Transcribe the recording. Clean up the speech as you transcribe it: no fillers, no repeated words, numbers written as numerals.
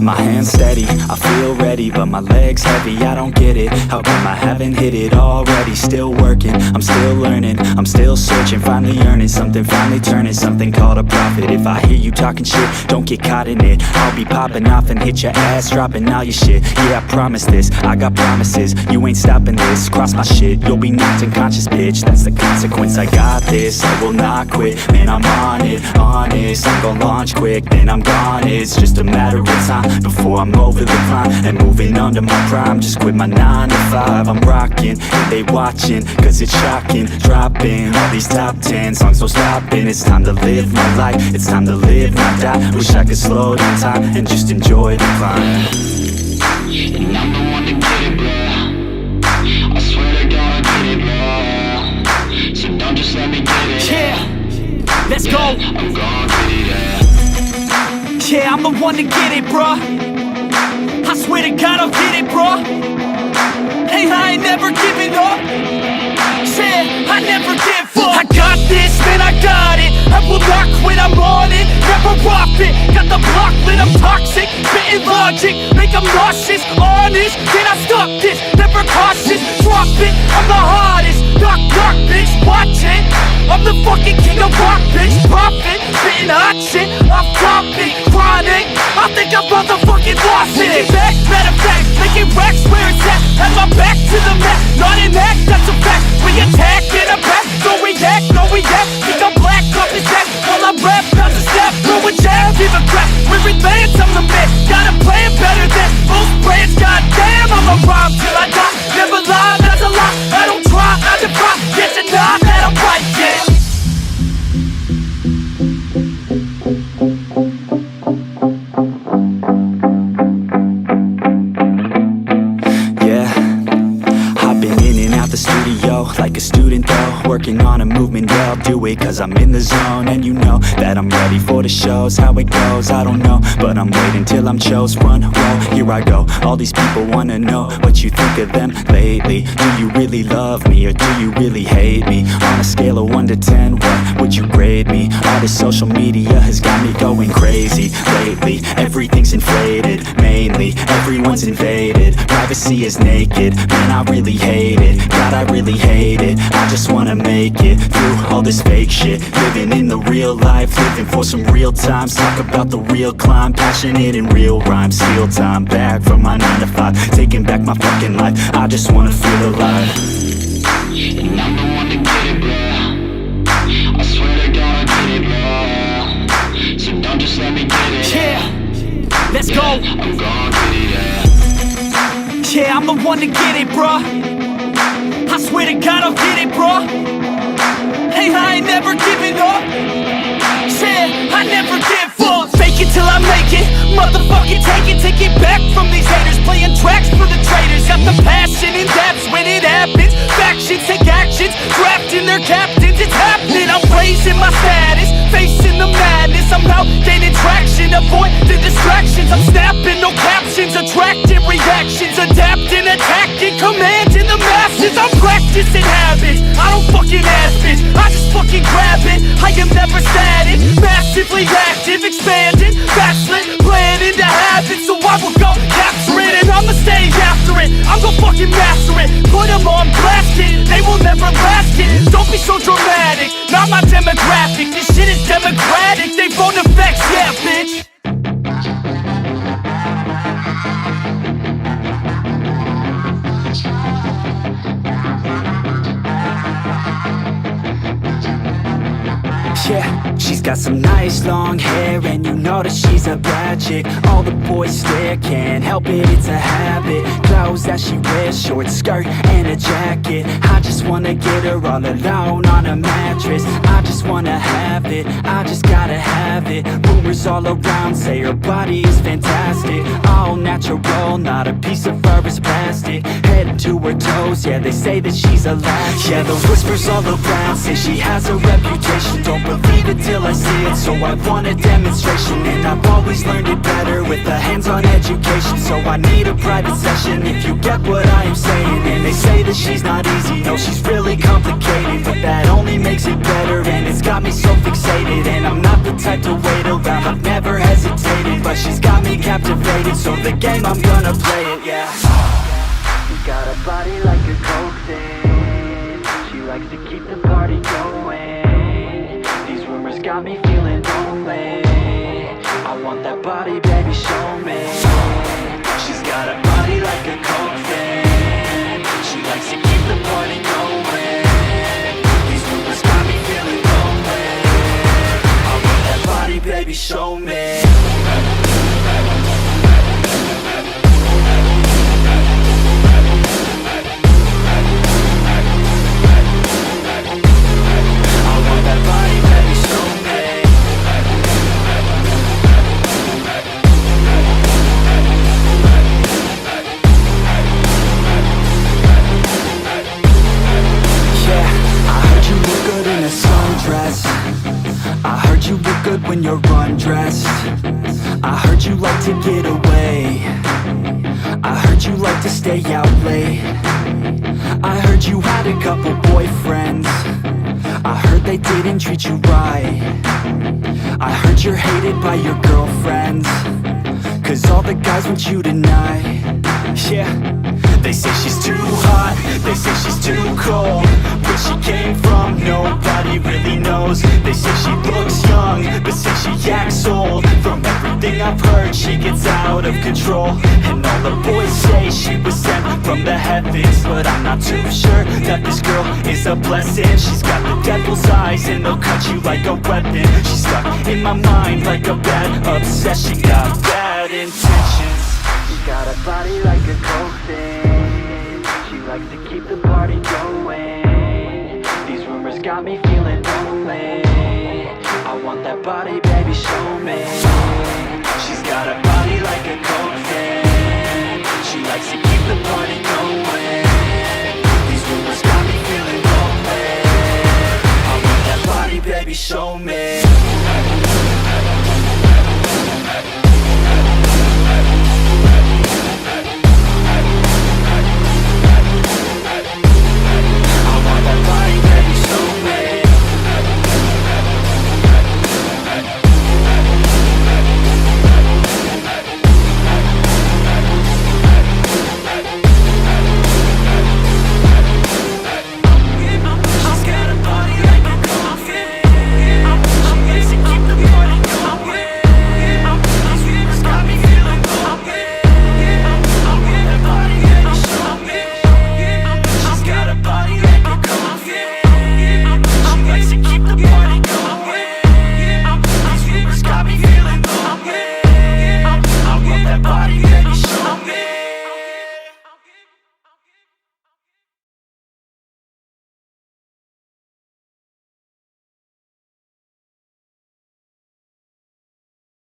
My hands steady, I feel ready, but my legs heavy, I don't get it. How come I haven't hit it already? Still working, I'm still learning, I'm still searching, finally earning something, finally turning something called a profit. If I hear you talking shit, don't get caught in it. I'll be popping off and hit your ass, dropping all your shit. Yeah, I promise this, I got promises, you ain't stopping this. Cross my shit, you'll be knocked unconscious, bitch. That's the consequence, I got this, I will not quit. Man, I'm on it, honest, I'm gon' launch quick, then I'm gone. It's just a matter of time before I'm over the climb and moving under my prime. Just quit my 9 to 5, I'm rocking, and they watching, cause it's shocking. Dropping all these top 10 songs, so stopping. It's time to live my life, it's time to live, not die. Wish I could slow down time and just enjoy the climb. And I'm the one to get it, bro. I swear to God I get it, bro. So don't just let me get it. Yeah, let's go. I'm gon' get it, yeah. Yeah, I'm the one to get it, bruh. I swear to God I'll get it, bruh. Hey, I ain't never giving up. Yeah, I never give up. I got this, man, I got it. I will not quit, I'm on it. Never off it. Got the block lit, I'm toxic. Spitting logic, make them nauseous. Honest, can I stop this? Never cautious, drop it. I'm the hardest. Knock, knock, bitch, watch it. I'm the fucking king of rock, bitch. Profit, spitting hot shit. Off topic, chronic. I think I'm motherfucking lost it. Take it back, matter of fact, making racks where it's at. Have my back to the mat, not an act, that's a fact. We attack in a back, don't react, no react. Think I'm black, up his ass, while I rap, bounce a step. Throw a jab, give a crap. We're advanced, I'm the man. Got a plan better than most brands. Goddamn, I'ma rhyme till I die. Never lie, that's a lie. I don't try, I defy. Get denied that I'm right, yeah. Like a student though, working on a movement, yeah, I'll do it cause I'm in the zone. And you know that I'm ready for the shows. How it goes, I don't know, but I'm waiting till I'm chose. Front row, here I go. All these people wanna know what you think of them lately. Do you really love me or do you really hate me? On a scale of 1 to 10, what would you grade me? All this social media has got me going crazy lately. Everything's inflated, mainly everyone's invaded. Privacy is naked, man, I really hate it. God, I really hate it. I just wanna make it through all this fake shit. Living in the real life, living for some real times. Talk about the real climb, passionate in real rhymes. Steal time back from my 9 to 5, taking back my fucking life. I just wanna feel alive. And I'm the one to get it, bro. I swear to God I get it, bro. So don't just let me get it. Yeah, let's go. I'm gon' get it, yeah. Yeah, I'm the one to get it, bruh. I swear to God I'll get it, bruh. Hey, I ain't never giving up. Yeah, I never give up. Fake it till I make it. Motherfucking take it back from these haters. Playing tracks for the traitors. Got the passion and that's when it happens. Factions take actions, drafting their captains. It's happening, I'm raising my status, facing the madness. I'm out gaining traction, avoid the distractions. I'm snapping, no captions, attracting reactions. Adapting, attacking, commanding the masses. I'm practicing habits, I don't fucking ask bitch, I just fucking grab it. I am never static, massively active, expanding, backslid, planning to have it. So I will go capture it and I'ma stay after it. I'm gon' fucking master it, put them on blast it. They will never last it, don't be so dramatic. Not my demographic, this shit is democratic. They phone effects, yeah bitch. Yeah, she's got some nice long hair and you know that she's a bad chick. All the boys stare, can't help it, it's a habit. Clothes that she wears, short skirt and a jacket. I just wanna get her all alone on a mattress. I just wanna have it, I just gotta have it. Rumors all around say her body is fantastic. All natural, not a piece of fur is plastic. Head to her toes, yeah, they say that she's a latch. Yeah, the whispers all around say she has a reputation. Don't believe it till I see it, so I want a demonstration. And I've always learned it better with a hands-on education. So I need a private session if you get what I am saying. And they say that she's not easy, no, she's really complicated. But that only makes it better, and it's got me so fixated. And I'm not the type to wait around, I've never hesitated. But she's got me captivated, so the game, I'm gonna play it, yeah. She got a body like a coke thing. She likes to keep the party going. These rumors got me feeling lonely. I want that body, baby, show me. She's got a body like a coke thing. She likes to keep the party going. These rumors got me feeling lonely. I want that body, baby, show me. I heard you look good when you're undressed. I heard you like to get away. I heard you like to stay out late. I heard you had a couple boyfriends. I heard they didn't treat you right. I heard you're hated by your girlfriends, 'cause all the guys want you tonight. Yeah, they say she's too hot, they say she's too cold. Where she came from, nobody really knows. They say she looks young, but say she acts old. From everything I've heard, she gets out of control. And all the boys say she was sent from the heavens, but I'm not too sure that this girl is a blessing. She's got the devil's eyes and they'll cut you like a weapon. She's stuck in my mind like a bad obsession. Got bad intentions. She got a body like a coke thing. She likes to keep the party going. These rumors got me feeling lonely. I want that body, baby, show me.